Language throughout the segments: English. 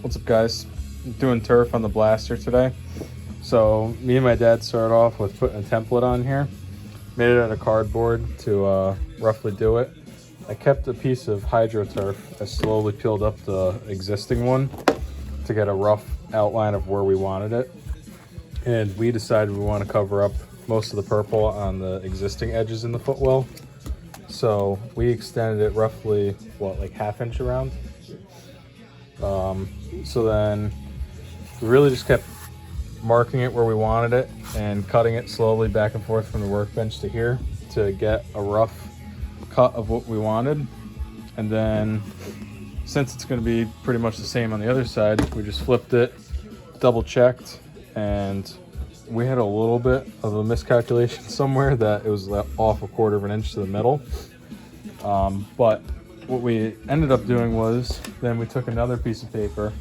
What's up, guys? I'm doing turf on the blaster today. So me and my dad started off with putting a template on here. Made it out of cardboard to roughly do it. I kept a piece of hydro turf. I slowly peeled up the existing one to get a rough outline of where we wanted it. And we decided we want to cover up most of the purple on the existing edges in the footwell. So we extended it roughly, what, like ½ inch around? So then we really just kept marking it where we wanted it and cutting it slowly back and forth from the workbench to here to get a rough cut of what we wanted. And then since it's going to be pretty much the same on the other side, we just flipped it, double checked, and we had a little bit of a miscalculation somewhere that it was off a ½ inch to the middle. But what we ended up doing was then we took another piece of paper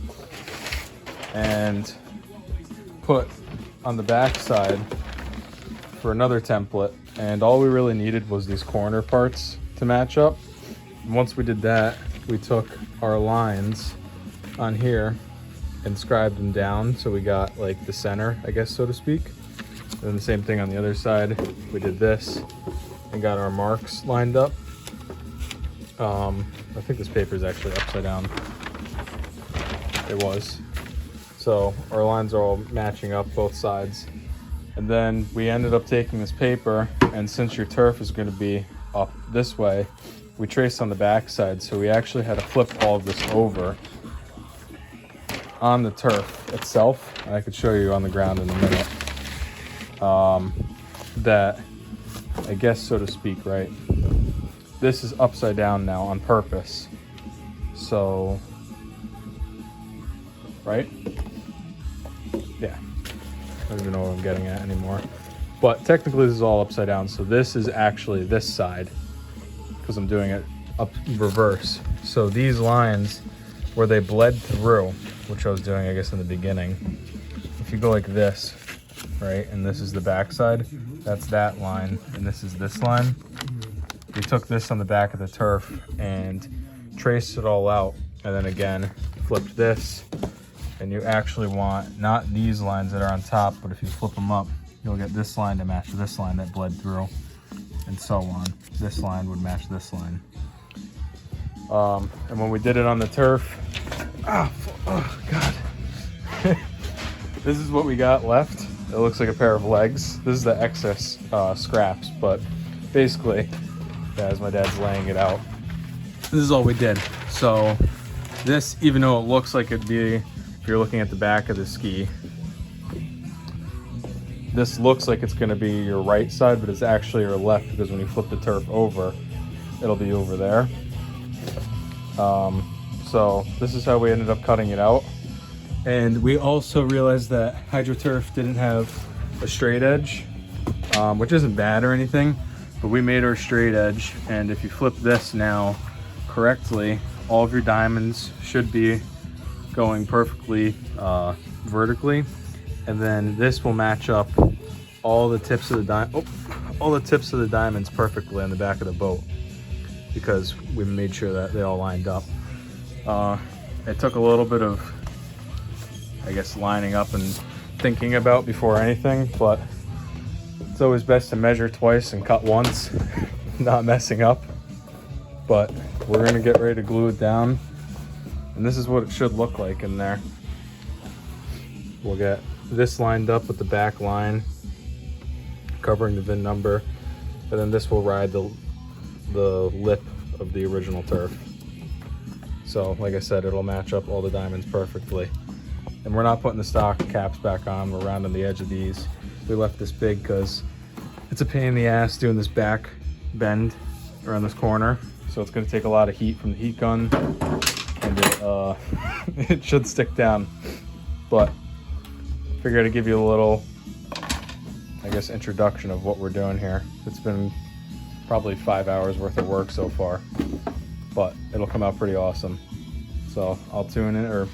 and put on the back side for another template, and all we really needed was these corner parts to match up. And once we did that, we took our lines on here and scribed them down so we got like the center, I guess, so to speak. And then the same thing on the other side, we did this and got our marks lined up. I think this paper is actually upside down. It was. So our lines are all matching up both sides. And then we ended up taking this paper, and since your turf is going to be up this way, we traced on the back side. So we actually had to flip all of this over on the turf itself. And I could show you on the ground in a minute. That, I guess, so to speak, right? This is upside down now on purpose. So, right? Yeah. I don't even know what I'm getting at anymore. But technically this is all upside down. So this is actually this side because I'm doing it up reverse. So these lines where they bled through, which I was doing, I guess, in the beginning. If you go like this, right? And this is the back side. That's that line. And this is this line. We took this on the back of the turf and traced it all out, and then again flipped this, and you actually want not these lines that are on top, but if you flip them up, you'll get this line to match this line that bled through, and so on. This line would match this line. And when we did it on the turf, oh god, this is what we got left. It looks like a pair of legs. This is the excess scraps, but basically, as my dad's laying it out, this is all we did. So this, even though it looks like it'd be, if you're looking at the back of the ski, this looks like it's going to be your right side, but it's actually your left, because when you flip the turf over, it'll be over there. So this is how we ended up cutting it out. And we also realized that HydroTurf didn't have a straight edge, which isn't bad or anything. But we made our straight edge, and if you flip this now correctly, all of your diamonds should be going perfectly vertically, and then this will match up all the tips of the diamonds perfectly on the back of the boat, because we made sure that they all lined up. It took a little bit of, I guess, lining up and thinking about before anything, but it's always best to measure twice and cut once, not messing up. But we're gonna get ready to glue it down, and this is what it should look like in there. We'll get this lined up with the back line, covering the VIN number, and then this will ride the lip of the original turf. So, like I said, it'll match up all the diamonds perfectly. And we're not putting the stock caps back on, we're rounding the edge of these. We left this big because it's a pain in the ass doing this back bend around this corner. So it's going to take a lot of heat from the heat gun, and it should stick down. But figured I'd give you a little, I guess, introduction of what we're doing here. It's been probably 5 hours worth of work so far, but it'll come out pretty awesome. So I'll tune in or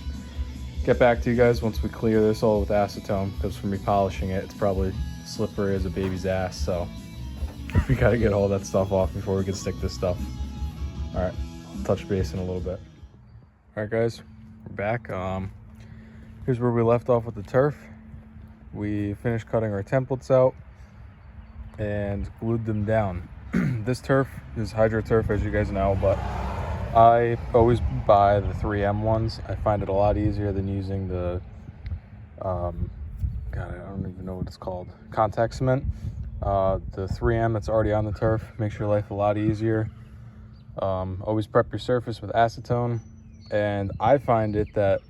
get back to you guys once we clear this all with acetone, because from me polishing it, it's probably slippery as a baby's ass, so we gotta get all that stuff off before we can stick this stuff. All right, I'll touch base in a little bit. All right, guys, We're back. Here's where we left off with the turf. We finished cutting our templates out and glued them down. This turf is hydro turf, as you guys know, but I always buy the 3M ones. I find it a lot easier than using the God, I don't even know what it's called, contact cement. The 3M that's already on the turf makes your life a lot easier. Always prep your surface with acetone, and I find it that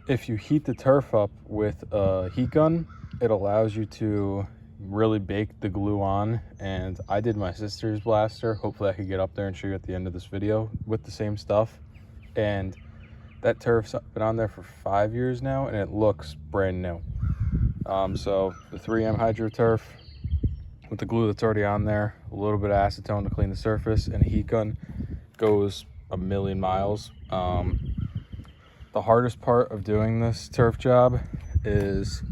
if you heat the turf up with a heat gun, it allows you to really bake the glue on. And I did my sister's blaster. Hopefully I could get up there and show you at the end of this video with the same stuff. And that turf's been on there for 5 years now, and it looks brand new. So the 3M hydro turf with the glue that's already on there, a little bit of acetone to clean the surface, and a heat gun goes a million miles. The hardest part of doing this turf job is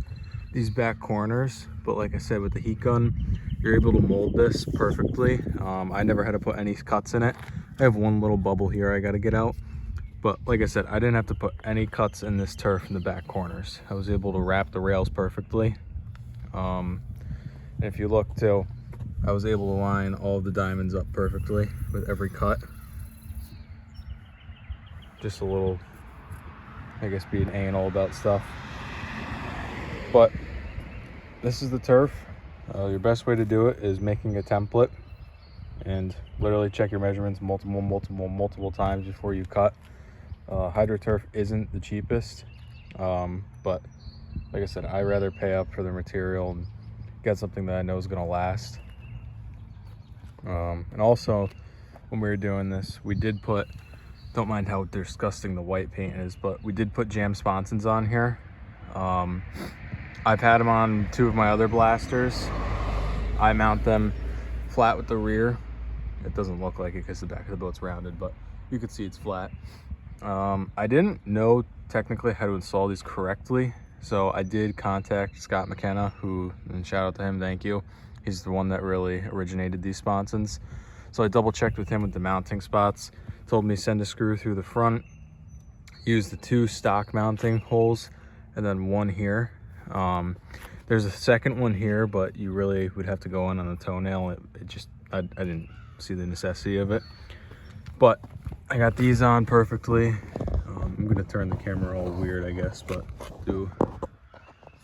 these back corners, but like I said, with the heat gun, you're able to mold this perfectly. I never had to put any cuts in it. I have one little bubble here I got to get out, but like I said, I didn't have to put any cuts in this turf in the back corners. I was able to wrap the rails perfectly. And if you look too, I was able to line all the diamonds up perfectly with every cut. Just a little, I guess, being anal about stuff. But this is the turf. Your best way to do it is making a template and literally check your measurements multiple times before you cut. Hydro turf isn't the cheapest, but like I said, I'd rather pay up for the material and get something that I know is going to last. And also, when we were doing this, we did put, don't mind how disgusting the white paint is, but we did put jam sponsons on here. I've had them on 2 of my other blasters. I mount them flat with the rear. It doesn't look like it because the back of the boat's rounded, but you can see it's flat. I didn't know technically how to install these correctly, so I did contact Scott McKenna, who, and shout out to him, thank you. He's the one that really originated these sponsons. So I double checked with him with the mounting spots, told me send a screw through the front, use the 2 stock mounting holes, and then 1 here. There's a second one here, but you really would have to go on the toenail. It just, I didn't see the necessity of it. But I got these on perfectly. I'm gonna turn the camera all weird, I guess, but do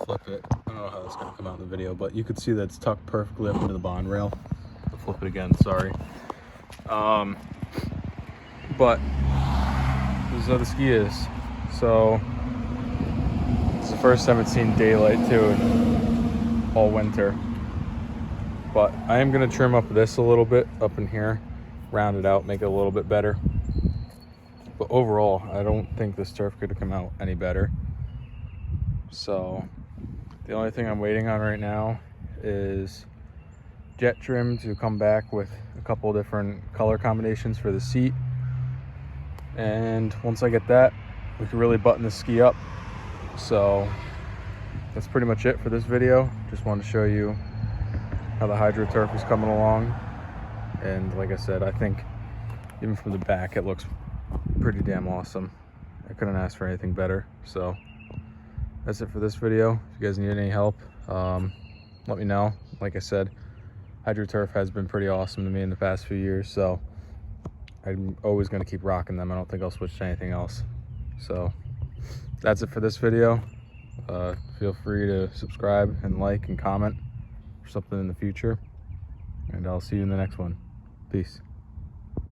flip it. I don't know how that's gonna come out in the video, but you can see that it's tucked perfectly up into the bond rail. I'll flip it again, sorry. But this is how the ski is. So it's the first time it's seen daylight too, all winter. But I am gonna trim up this a little bit up in here, round it out, make it a little bit better. But overall, I don't think this turf could have come out any better. So the only thing I'm waiting on right now is jet trim to come back with a couple different color combinations for the seat. And once I get that, we can really button the ski up. So that's pretty much it for this video. Just wanted to show you how the hydro turf is coming along. And like I said, I think even from the back, it looks pretty damn awesome. I couldn't ask for anything better. So that's it for this video. If you guys need any help, let me know. Like I said, hydro turf has been pretty awesome to me in the past few years, so I'm always going to keep rocking them. I don't think I'll switch to anything else. So that's it for this video. Feel free to subscribe and like and comment for something in the future, and I'll see you in the next one. Peace.